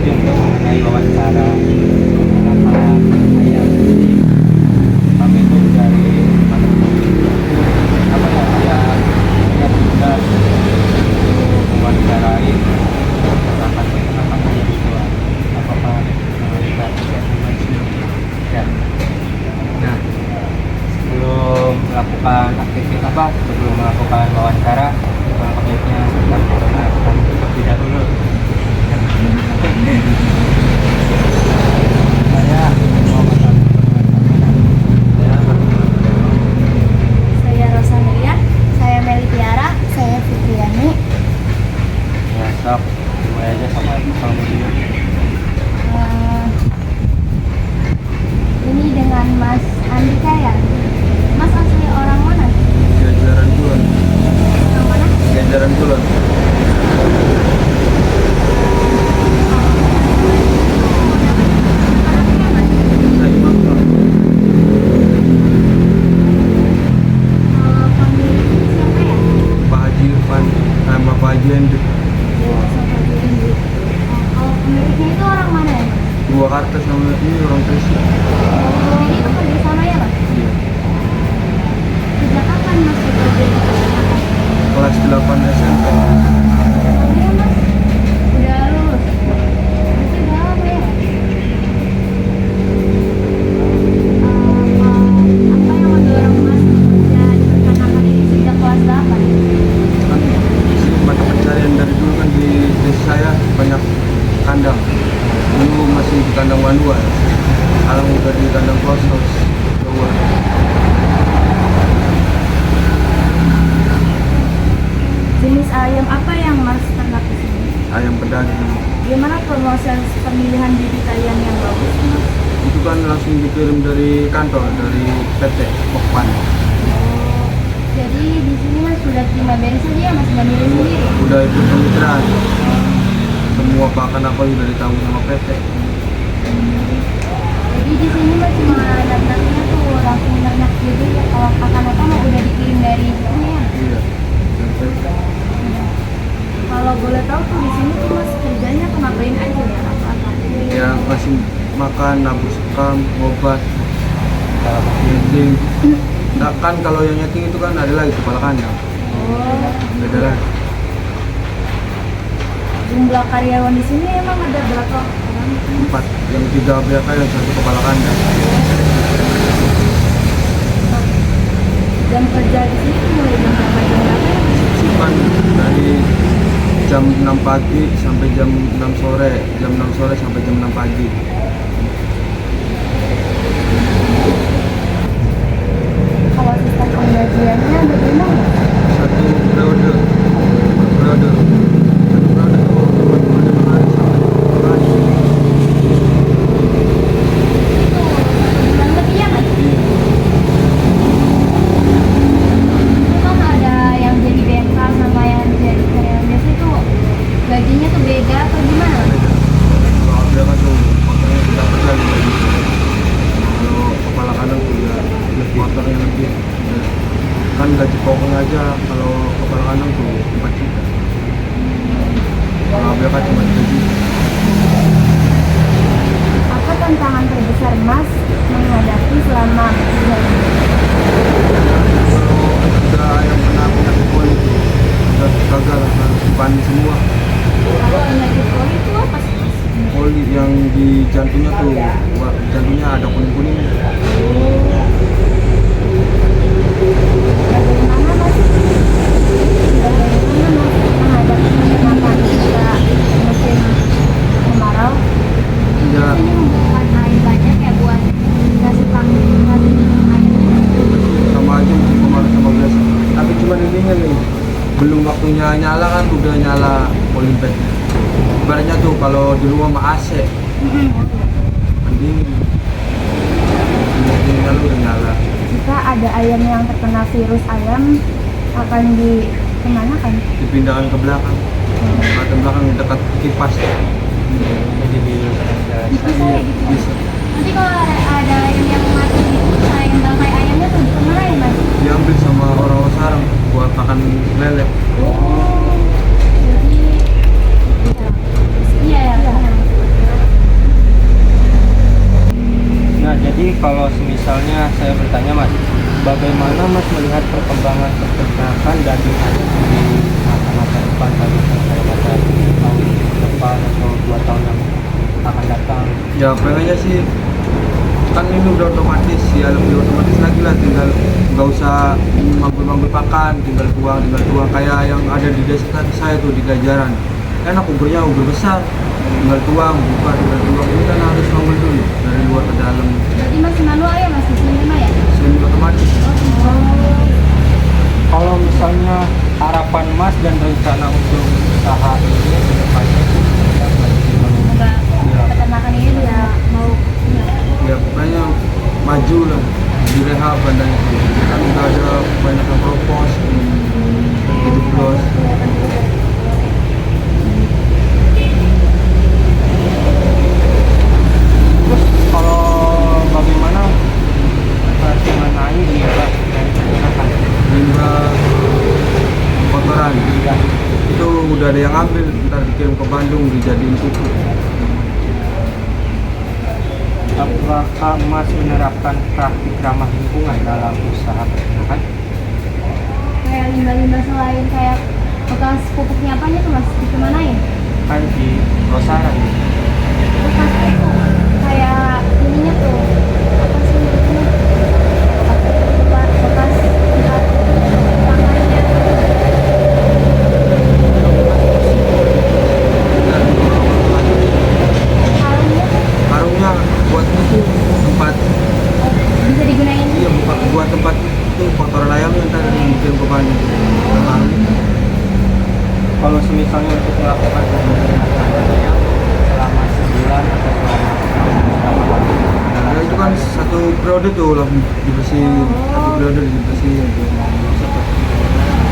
lagi untuk mengenai wawancara penerapan ayam. Kami itu dari apa ya ayam tugas untuk mewawancarai penerapan ayam itu. Apa kita ya. Nah, sebelum melakukan aktivitas sebelum melakukan wawancara, alangkah baiknya kita perkenalkan terlebih dahulu. Saya Muhammad Saya Rosamelia, saya Meli Tiara, saya Fitriani. ya, sok mulai aja sama kalau dulu. Ini dengan Mas Andika ya. Mas asli orang mana? Jajaran Kulon. Orang mana? Jajaran Kulon. Saya Makro. Pemilik siapa ya? Pak Haji Irfan sama Pak Haji Hendrik. Kalau pemiliknya itu orang mana ya? Dua kartu sama ini orang Tresi. Jadi itu kerja sama ya Mas? Iya. Sejak kapan Mas bekerja di peternakan? Kelas 8 SMP. Oh iya Mas, udah lulus? Berarti udah lama ya? Apa yang mendorong Mas bekerja di peternakan ini sejak kelas 8? Kan isi mata pencarian dari dulu kan di desa saya banyak kandang. Dulu masih di kandang Wandua. Sekarang udah di kandang kosong. Keluar. Jenis ayam apa yang Mas ternak di sini? Ayam pedaging. Gimana proses pemilihan bibit ayam yang bagus Mas? Itu kan langsung dikirim dari kantor, dari PT Pokpan. Jadi di sini Mas sudah terima beres saja ya Mas, sudah milih sendiri? Udah ikut kemitraan. Semua pakan apa udah ditanggung sama PT. Jadi di sini Mas cuma ternaknya tuh langsung ternak gitu ya, kalau pakan apa mah udah dikirim dari sini ya? Iya. Dan PT. Kalau boleh tahu tuh di sini tuh Mas kerjanya ngapain aja ya? Apa-apa? Ya kasih makan, nabur sekam, obat, nyeting. Nah, kan kalau yang nyeting itu kan ada lagi kepala kandang. Oh, Beda lagi. jumlah karyawan di sini emang ada berapa orang? 4, yang 3 BK dan 1 kepala kandang. Jam kerja di sini tuh mulai jam berapa jam berapa ya? Simpan dari jam 6 pagi sampai jam 6 sore, jam 6 sore sampai jam 6 pagi. Kalau sistem penggajiannya bagaimana? Satu periode, periode, satu periode itu 45 hari sampai 50 hari. Bulan lebih ya Mas? Iya. Itu kan ada yang jadi BK sama yang jadi karyawan biasa itu gajinya tuh beda atau gimana? Kalau dia kan tuh motornya tidak pernah lagi. Kalau kepala kanan tuh ya lebih motornya lebih. Ya. Kan gaji pokoknya aja kalau kepala kanan tuh 4 juta. Kalau ABK cuma 3 juta. Apa tantangan terbesar Mas menghadapi selama bekerja ini? Kalau udah yang kena penyakit poli itu udah gagal harus dipanen semua. Kalau penyakit poli itu apa sih Mas? Poli yang di jantungnya tuh, wah, jantungnya ada kuning-kuning. Bagaimana Mas? Bagaimana Mas menghadapi peternakan ketika musim kemarau? Ya, Ini membutuhkan air banyak ya buat ngasih ngasih air. sama aja musim kemarau sama biasa. Tapi cuma ininya nih, belum waktunya nyala kan udah nyala Olimpet. Ibaratnya tuh kalau di rumah mah AC, mendingin. Musim nyala udah nyala. Jika ada ayam yang terkena virus ayam akan di kemana kan? Dipindahkan ke belakang. Ke belakang dekat kipas. Jadi di Bisa ya gitu. Bisa. Nanti kalau ada ayam yang mati gitu, ayam bangkai ayamnya tuh dikemanain Mas? Diambil sama orang sarang buat makan lele. Oh, jadi iya ya benar. kalau misalnya saya bertanya Mas, bagaimana Mas melihat perkembangan peternakan daging ayam di masa depan, kalau misalnya saya baca tahun depan atau 2 tahun yang akan datang? Ya pengennya sih kan ini udah otomatis ya, lebih otomatis lagi lah, tinggal nggak usah manggul pakan, tinggal tuang kayak yang ada di desa saya tuh di Gajaran. Enak ubernya uber besar, tinggal tuang buka, tinggal tuang. Ini kan harus manggul dulu dari luar ke dalam. Berarti masih manual ya Mas, semi ya? Semi otomatis. Oh, Kalau misalnya harapan Mas dan rencana untuk usaha ini ke depannya itu semoga peternakan ini bisa mau Ya pokoknya maju lah, direhab dan itu kan udah ada banyak yang propos gitu bos. terus kalau bagaimana mengenai limbah dari peternakan? Limbah kotoran Ya. itu udah ada yang ambil, ntar dikirim ke Bandung dijadiin pupuk. Apakah Mas menerapkan praktik ramah lingkungan dalam usaha peternakan? kayak limbah-limbah selain kayak bekas pupuknya apanya tuh Mas, dikemanain? Kan di Rosara nih. Bekas pupuk kayak ininya tuh apa sih namanya? Bekas tempat pakannya. Karungnya tuh Karungnya buat itu tempat, bisa digunain. iya buat tempat itu kotoran ayam yang tadi dikirim ke Bandung. Karung. Kalau misalnya untuk melakukan peternakan ayam selama sebulan atau selama berapa hari? Ya itu kan satu periode tuh lah dibersihin, satu periode dibersihin.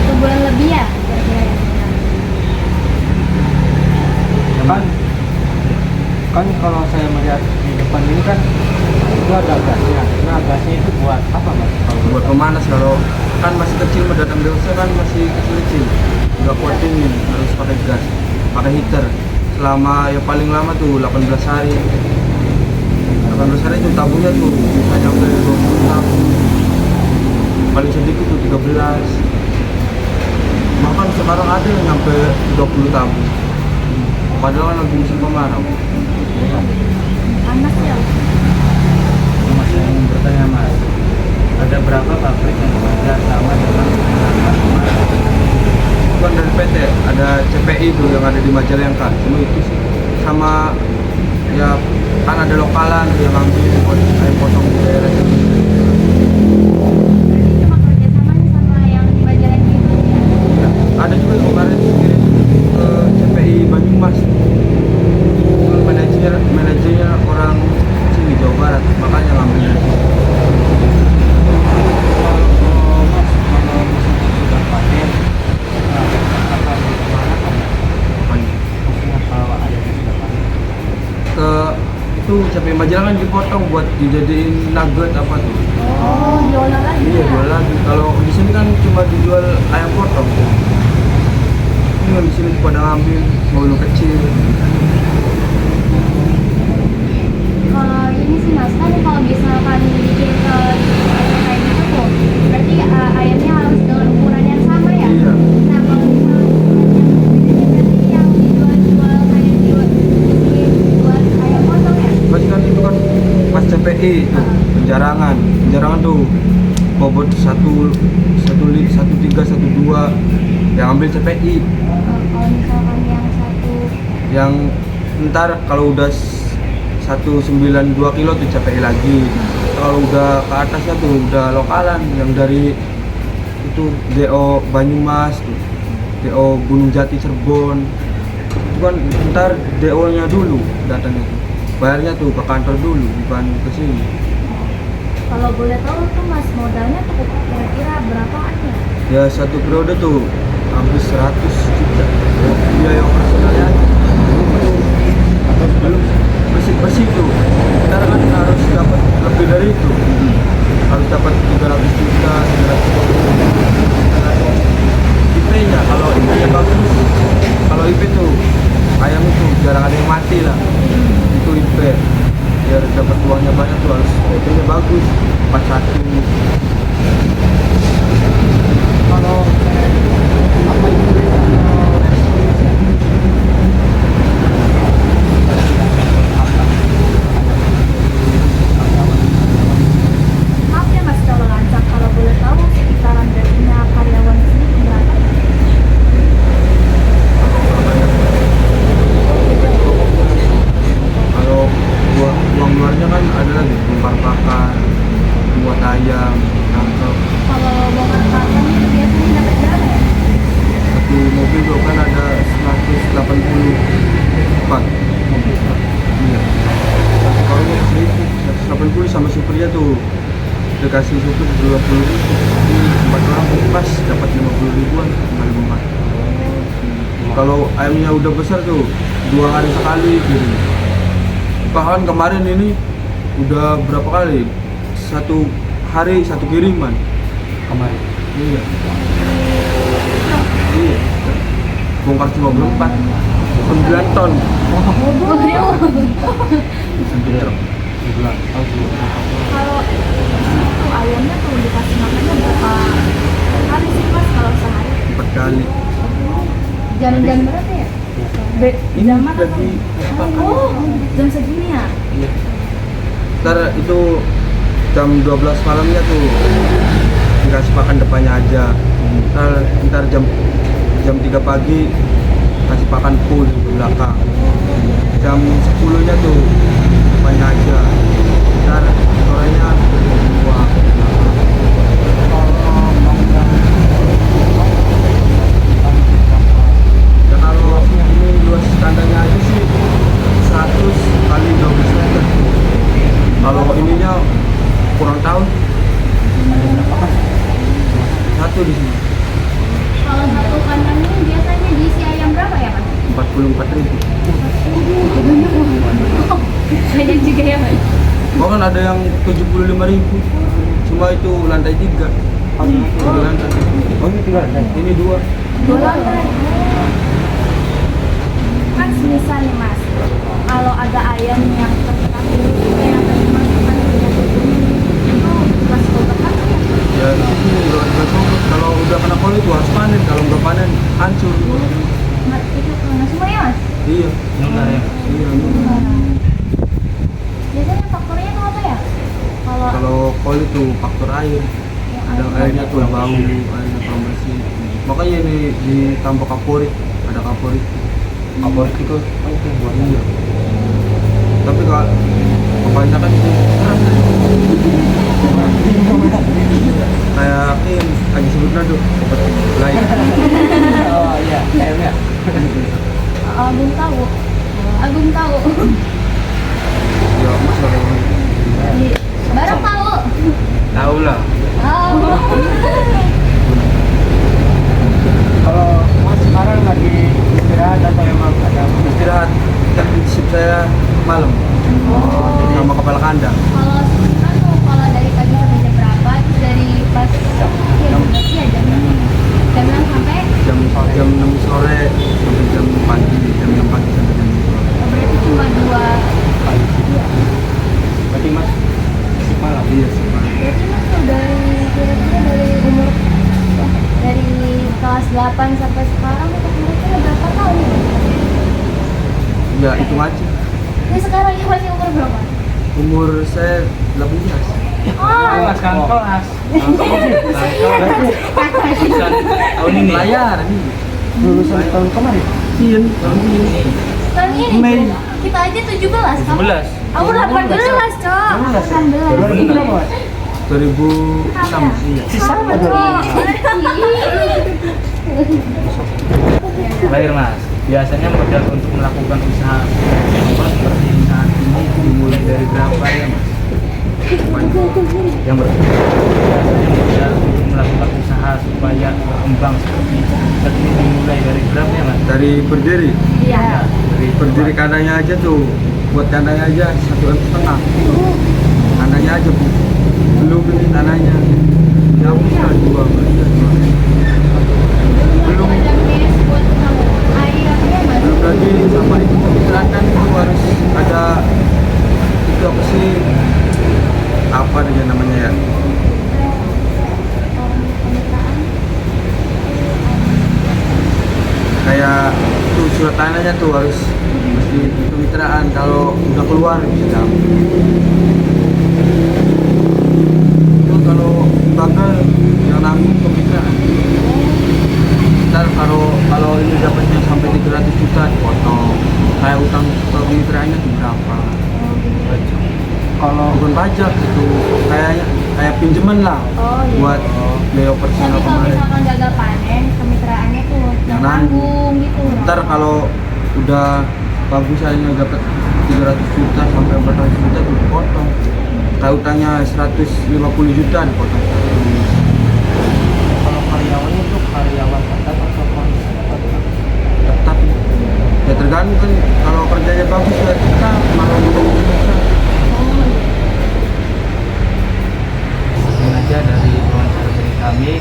Sebulan lebih ya kira-kira ya. Ya kan kalau saya melihat di depan ini kan itu ada gasnya. Nah gasnya itu buat apa Mas? Kalau Buat pemanas, kalau kan masih kecil, datang dewasa kan masih kecil, nggak kuat dingin, harus pakai gas, pakai heater selama ya paling lama tuh 18 hari. 18 hari itu tabungnya tuh bisa nyampe 20 tabung, paling sedikit tuh 13, bahkan sekarang ada yang nyampe 20 tabung, padahal kan lagi musim kemarau. Panas ya. Mas saya ingin bertanya Mas, ada berapa pabrik yang bekerja sama dengan peternakan emas? Bukan dari PT, ada CPI tuh yang ada di Majalengka, cuma itu sih sama ya kan ada lokalan yang ngambil buat kayak potong di daerah itu. Berarti cuma kerjasama nih sama yang di Majalengka itu ya. Ya, ada juga yang kemarin kirim ke CPI Banyumas, manajernya orang sini Jawa Barat, makanya ngambil dari situ. Kalau Mas, kalau misalnya sudah panen, akan kemana kan? Makanya Maksudnya kalau ada yang sudah panen. ke itu CPI Majalengka kan dipotong buat dijadiin nugget apa tuh. Oh, diolah lagi Iya, ya. jual lagi. Kalau di sini kan cuma dijual ayam potong. Ini yang di sini pada ngambil mau kecil. Kalau ini sih Mas, kan kalau misalkan dikirim ke kayak gitu tuh, berarti ayamnya harus dengan ukuran yang sama ya? Iya. Nah, kalau misalnya berarti yang dijual-jual kayak buat ayam potong ya? Pas kan itu kan pas CPI itu penjarangan tuh bobot 1312 yang ambil CPI, Kalau misalkan yang satu yang ntar kalau udah 192 kilo tuh CPI lagi, kalau udah ke atasnya tuh udah lokalan yang dari itu DO Banyumas tuh, DO Gunung Jati Cirebon, itu kan ntar DO nya dulu datangnya tuh, bayarnya tuh ke kantor dulu bukan ke sini. kalau boleh tahu tuh Mas modalnya tuh kira-kira berapaan ya? Ya satu periode tuh habis 100 juta biaya operasionalnya aja. Atau belum bersih tuh kita kan harus dapat lebih dari itu, harus dapat 300 juta 350 IP nya. Kalau IP nya bagus, kalau IP tuh ayam itu jarang ada yang mati lah, itu IP biar dapat uangnya banyak tuh harus PP-nya bagus 41. Kalau apa itu resolusi? Maaf ya Mas kalau lancar, kalau boleh tahu sekitaran gajinya karyawan di sini berapa? Kalau uang luarnya kan ada lagi bongkar pakan, buat ayam, nangkep. Kalau bongkar pasang itu biasanya dapat berapa ya? Satu mobil tuh kan ada 184. Iya. Kalau mau sedikit 180 sama supirnya tuh dikasih supir 20 ribu. Ini 4 orang pas dapat 50 ribuan kembali bongkar. Kalau ayamnya udah besar tuh 2 hari sekali gitu. Bahkan kemarin ini udah berapa kali? 1 hari 1 kiriman. Kemarin. Iya. Iya. Bongkar cuma berempat. 9 ton. Sebulan. Kalau itu ayamnya tuh dikasih makannya berapa kali sih Mas kalau sehari? 4 kali. Jam-jam berapa ya? Ini Jam apa lagi tuh? Oh, jam segini ya? iya. Ntar itu jam 12 malamnya tuh dikasih makan depannya aja. Ntar jam 3 pagi kasih pakan full di belakang. Jam 10 nya tuh depannya aja. Ntar sorenya semua. Ya kalau ini luas kandangnya aja sih 100 kali 12 meter. Kalau ininya kurang tahu. Satu di sini Kalau satu kandang ini biasanya diisi ayam berapa ya Mas? 44 ribu. Banyak juga ya Mas? Bahkan ada yang 75 ribu. Cuma itu lantai 3. Tiga lantai. Oh ini 3 lantai. Ini 2. Dua lantai. Kan semisal nih Mas, kalau ada ayam yang terkena virus itu yang tadi Mas kan itu resiko berapa ya? Ya ini udah fokus. Kalau udah kena poli itu harus panen. Kalau nggak panen hancur. Nggak, itu kena semua ya Mas? Iya. Benar ya. Iya. Biasanya faktornya itu apa ya? Kalau Kalau poli itu faktor air. yang Ada air- airnya tuh bau, airnya kurang bersih. Makanya ini ditambah kaporit. Ada kaporit. Favorit itu penting buat Iya. Tapi kalau kebanyakan itu keras ya. Kayak Kim, lagi sebutnya tuh obat lain. Oh iya, airnya. Agung tahu. Agung tahu. Ya mas ada yang Barang tahu. tahu lah. Oh. Kalau Mas sekarang lagi istirahat atau emang ada Istirahat, tapi shift saya malam sama kepala kandang. Kalau kalau dari pagi sampai jam berapa? Terus dari pas ya berarti ya jam 6 sampai Jam 6 sore sampai jam pagi, jam 6 pagi sampai jam 6 sore. berarti cuma 2 pagi? Berarti Mas shift malam. Iya sih Pak. berarti Mas tuh dari kira-kira dari umur dari kelas 8 sampai sekarang itu kira-kira berapa tahun ya? Ya hitung aja. Ini sekarang ya masih umur berapa? Umur saya 18. Oh, Mas kan kelas. Tahun ini. Layar ini. Lulusan tahun kemarin. Iya, tahun ini. tahun ini Mei. kita aja 17 kamu 17. kamu 18 cok 2000 berapa Mas? 2006 iya. Sama Lahir Mas. Biasanya modal untuk melakukan usaha apa seperti saat ini dimulai dari berapa ya Mas? Yang biasanya modal untuk melakukan usaha supaya berkembang seperti ini dimulai dari berapa ya Mas? Dari berdiri. iya Dari Berdiri kandangnya aja tuh. Buat kandangnya aja 1,5 M. Kandangnya aja Bu. Belum ini tanahnya. Ya bisa 2 belum buat airnya Mas belum lagi sama itu pemikiran kan itu harus ada itu apa sih kemitraan. Kalau udah keluar bisa cabut. Itu kalau gagal yang nanggung kemitraan. Ntar kalau ini dapatnya sampai 300 juta dipotong. Kayak utang ke kemitraannya tuh berapa? Kalau Bukan pajak itu kayak pinjaman lah Oh, iya. buat biaya operasional Tapi kalau kemarin. misalkan gagal panen, kemitraannya tuh yang nanggung gitu. Ntar kalau udah bagus aja dapat 300 juta sampai 400 juta itu dipotong. Kayak utangnya 150 juta dipotong. kalau karyawannya itu karyawan tetap atau kontrak? Tetap ya tergantung kan, kalau kerjanya bagus ya kita malah belum bisa. Oh, iya. Mungkin aja dari wawancara dari kami.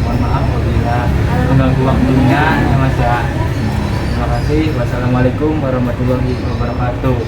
Mohon maaf apabila mengganggu waktunya ya Mas ya. Terima kasih. Wassalamualaikum warahmatullahi wabarakatuh.